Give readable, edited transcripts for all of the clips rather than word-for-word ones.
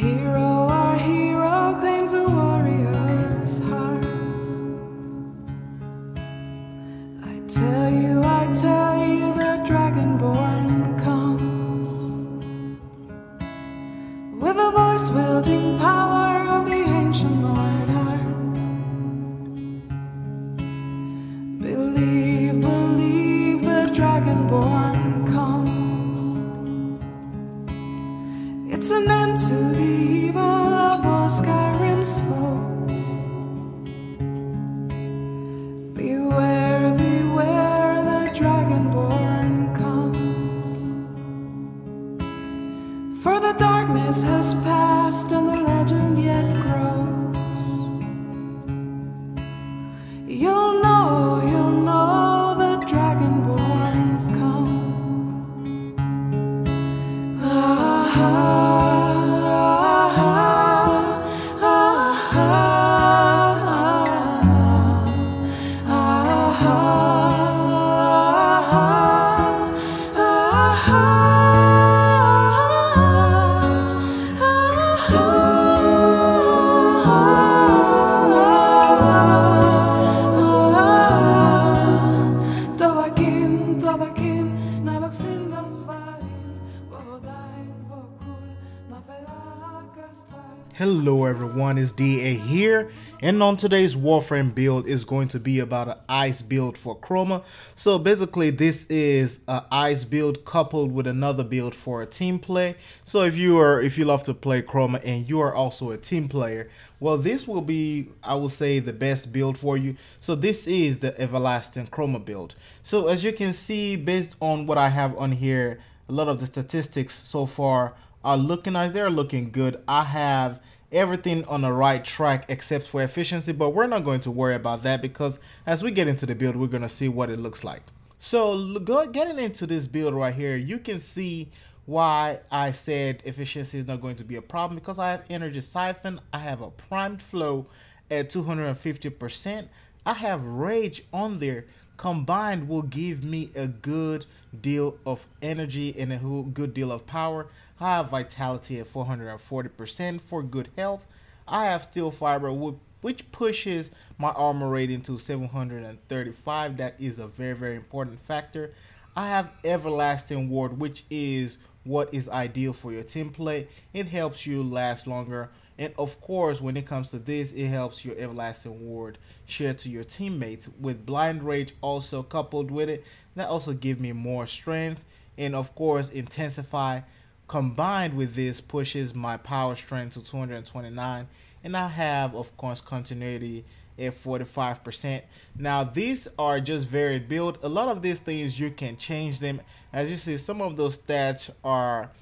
hero, our hero claims a warrior's heart. I tell you, the dragonborn comes with a voice wielding power of the ancient Lord Art. Believe, believe, the dragonborn comes. It's an end to the evil of all Skyrim's foes. Beware, beware, the dragonborn comes. For the darkness has passed and the legend yet grows. You'll know the dragonborns come. Hello everyone, it's DA here, and on today's Warframe build is going to be about an ice build for Chroma. So basically this is an ice build coupled with another build for a team play. So if you love to play Chroma and you are also a team player, well, this will be, I will say, the best build for you. So this is the Everlasting Chroma build. So as you can see, based on what I have on here, a lot of the statistics so far are looking nice. They're looking good. I have everything on the right track except for efficiency, but we're not going to worry about that because as we get into the build, we're going to see what it looks like. So getting into this build right here, you can see why I said efficiency is not going to be a problem, because I have energy siphon, I have a primed flow at 250%, I have rage on there. Combined will give me a good deal of energy and a good deal of power. I have vitality at 440% for good health. I have steel fiber, which pushes my armor rating to 735. That is a very, very important factor. I have everlasting ward, which is what is ideal for your team play. It helps you last longer. And of course, when it comes to this, it helps your everlasting ward share to your teammates. With blind rage also coupled with it, that also gives me more strength. And of course, intensify combined with this pushes my power strength to 229. And I have, of course, continuity at 45%. Now these are just varied build. A lot of these things you can change them. As you see, some of those stats are,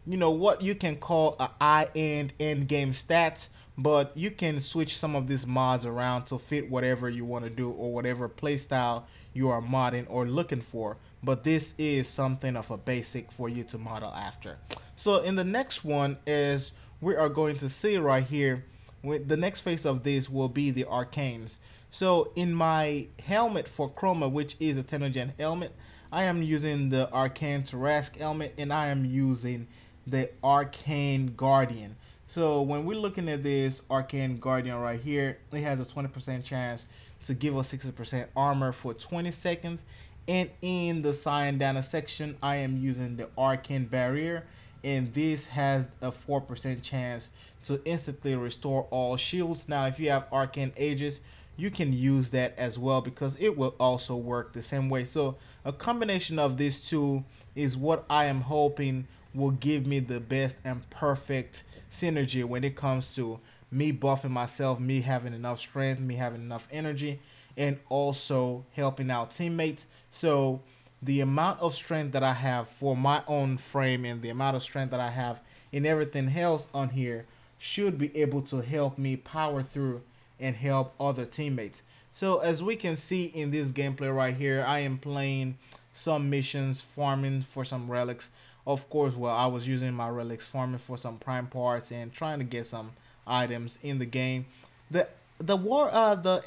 you know, what you can call a end game stats, but you can switch some of these mods around to fit whatever you want to do or whatever playstyle you are modding or looking for. But this is something of a basic for you to model after. So in the next one is we are going to see right here, with the next phase of this will be the arcanes. So in my helmet for Chroma, which is a Technogen helmet, I am using the Arcane Tarask helmet, and I am using the Arcane Guardian. So when we're looking at this Arcane Guardian right here, it has a 20% chance to give us 60% armor for 20 seconds. And in the Cyan Dana section, I am using the Arcane Barrier, and this has a 4% chance to instantly restore all shields. Now if you have Arcane Aegis, you can use that as well because it will also work the same way. So a combination of these two is what I am hoping will give me the best and perfect synergy when it comes to me buffing myself, me having enough strength, me having enough energy, and also helping out teammates. So the amount of strength that I have for my own frame and the amount of strength that I have in everything else on here should be able to help me power through and help other teammates. So as we can see in this gameplay right here, I am playing some missions, farming for some relics. Of course, well, I was using my relics, farming for some prime parts and trying to get some items in the game. The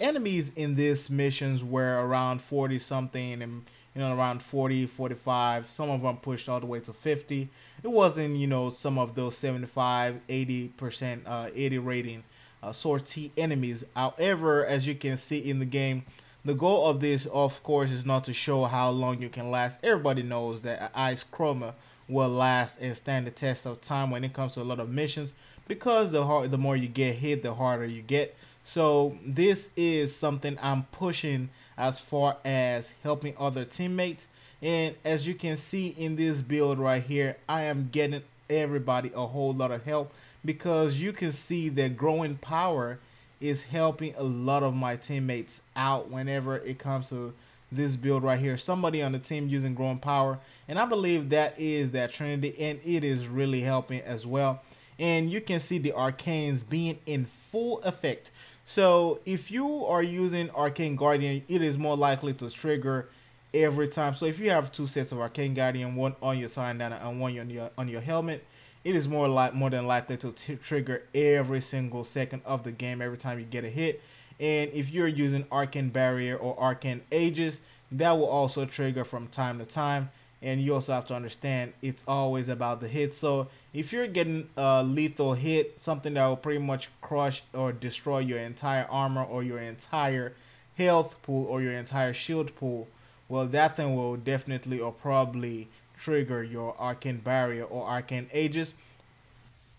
enemies in these missions were around 40 something, and around 40, 45. Some of them pushed all the way to 50. It wasn't, some of those 75, 80%, 80 rating sortie enemies. However, as you can see in the game, the goal of this, of course, is not to show how long you can last. Everybody knows that Ice Chroma will last and stand the test of time when it comes to a lot of missions, because the more you get hit, the harder you get. So this is something I'm pushing as far as helping other teammates. And as you can see in this build right here, I am getting everybody a whole lot of help, because you can see that growing power is helping a lot of my teammates out whenever it comes to this build right here. Somebody on the team using growing power, and I believe that is that Trinity, and it is really helping as well. And you can see the arcanes being in full effect. So if you are using Arcane Guardian, it is more likely to trigger every time. So if you have two sets of Arcane Guardian, one on your Sandana and one on your helmet, it is more than likely to trigger every single second of the game every time you get a hit. And if you're using Arcane Barrier or Arcane Aegis, that will also trigger from time to time. And you also have to understand it's always about the hit. So if you're getting a lethal hit, something that will pretty much crush or destroy your entire armor or your entire health pool or your entire shield pool, well, that thing will definitely or probably trigger your Arcane Barrier or Arcane Aegis.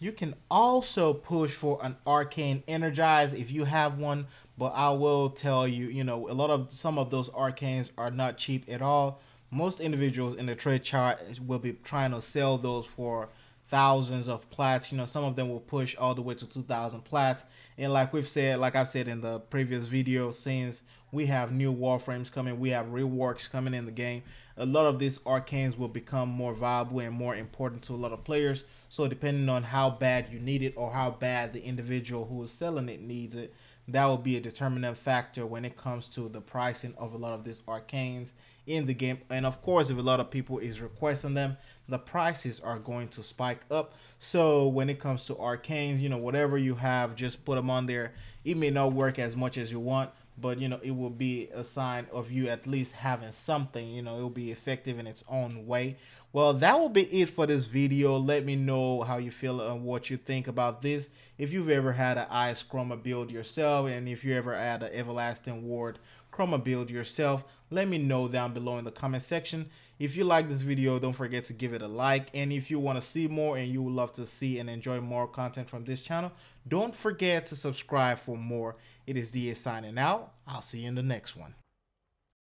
You can also push for an Arcane Energize if you have one, but I will tell you, some of those arcanes are not cheap at all. Most individuals in the trade chart will be trying to sell those for thousands of plats. Some of them will push all the way to 2,000 plats. And like I've said in the previous video, since we have new Warframes coming, we have reworks coming in the game, a lot of these arcanes will become more valuable and more important to a lot of players. So depending on how bad you need it or how bad the individual who is selling it needs it, that will be a determinant factor when it comes to the pricing of a lot of these arcanes in the game. And of course, if a lot of people is requesting them, the prices are going to spike up. So when it comes to arcanes, whatever you have, just put them on there. It may not work as much as you want, but it will be a sign of you at least having something. It will be effective in its own way. Well, that will be it for this video. Let me know how you feel and what you think about this. If you've ever had an Ice Chroma build yourself, and if you ever had an Everlasting Ward Chroma build yourself, let me know down below in the comment section. If you like this video, don't forget to give it a like. And if you want to see more and you would love to see and enjoy more content from this channel, don't forget to subscribe for more. It is DA signing out. I'll see you in the next one.